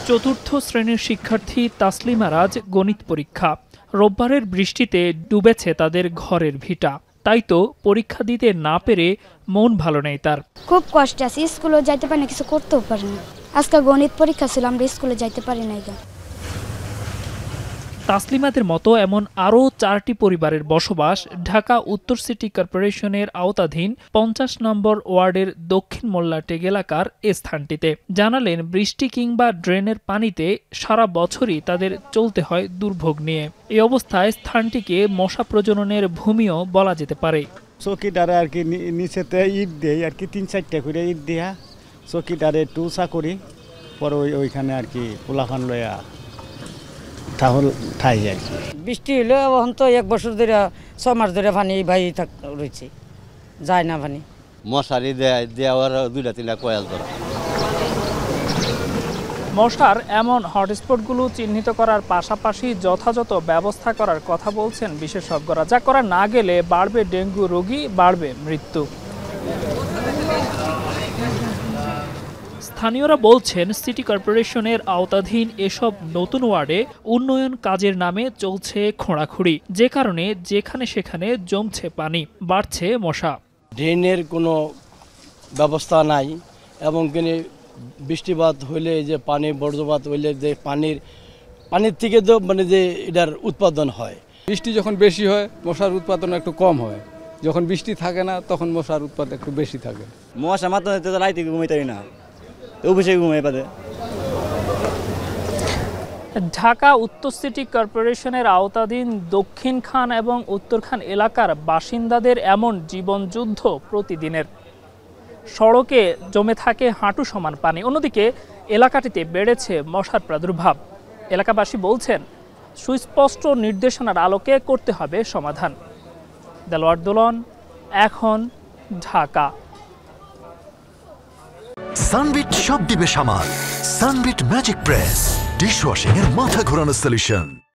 চতুর্থ শ্রেণীর শিক্ষার্থী তাসলিমা রাজ গণিত পরীক্ষা। রোববারের বৃষ্টিতে ডুবেছে তাদের ঘরের ভিটা। তাই তো পরীক্ষা দিতে না পেরে মন ভালো নেই তার। খুব কষ্ট আছে, স্কুলে যাইতে পারি না, কিছু করতেও পারি না। আজকে গণিত পরীক্ষা ছিল, আমরা স্কুলে যাইতে পারি না। তাসলিমাদের মতো এমন আরও 4টি পরিবারের বসবাস ঢাকা উত্তর সিটি কর্পোরেশনের আওতাধীন 50 নম্বর ওয়ার্ডের দক্ষিণ মোল্লাটেক এলাকার এ স্থানটিতে। জানালেন, বৃষ্টি কিংবা ড্রেনের পানিতে সারা বছরই তাদের চলতে হয় দুর্ভোগ নিয়ে। এই অবস্থায় স্থানটিকে মশা প্রজননের ভূমিও বলা যেতে পারে। চৌকিদারে আর কি নিচেতে ইট দেয় আর কি, 3-4টা করে ইট দেয়া চৌকিদারে টুসা করি, পরে ওইখানে আর কি পোলাফান লয়া ঠাই আর কি। বৃষ্টি হলে এখন তো 1 বছর ধরে 6 মাস ধরে পানি ভাই রয়েছে, যায় না পানি। মশারি দেওয়ার 2-3টা কয়েল ধরা। মশার এমন হটস্পটগুলো চিহ্নিত করার পাশাপাশি যথাযথ ব্যবস্থা করার কথা বলছেন বিশেষজ্ঞরা। যা করা না গেলে বাড়বে ডেঙ্গু রোগী, বাড়বে মৃত্যু। স্থানীয়রা বলছেন, সিটি কর্পোরেশনের আওতাধীন এসব নতুন ওয়ার্ডে উন্নয়ন কাজের নামে চলছে খোঁড়াখুঁড়ি, যে কারণে যেখানে সেখানে জমছে পানি, বাড়ছে মশা। ড্রেনের কোনো ব্যবস্থা নাই, এবং বৃষ্টিপাত হইলে যে পানি বজ্রপাত হইলে যে পানির থেকে তো যে এটার উৎপাদন হয়। বৃষ্টি যখন বেশি হয় মশার উৎপাদন একটু কম হয়, যখন বৃষ্টি থাকে না তখন মশার উৎপাদন একটু বেশি থাকে। মশা মাত্র রাইতে ঘুমাইতে পারি না, অফিসে ঘুমাই পারে। ঢাকা উত্তর সিটি কর্পোরেশনের আওতাধীন দক্ষিণ খান এবং উত্তর খান এলাকার বাসিন্দাদের এমন জীবনযুদ্ধ প্রতিদিনের। সড়কে জমে থাকে হাঁটু সমান পানি। অন্যদিকে এলাকাটিতে বেড়েছে মশার প্রাদুর্ভাব। এলাকাবাসী বলছেন, সুস্পষ্ট নির্দেশনার আলোকে করতে হবে সমাধান। দেলোয়ার দোলন, এখন, ঢাকা। সানবিট সব দিবে সামাল। সানবিট ম্যাজিক প্রেস ডিশওয়াশিং এর মাথা ঘোরানো সলিউশন।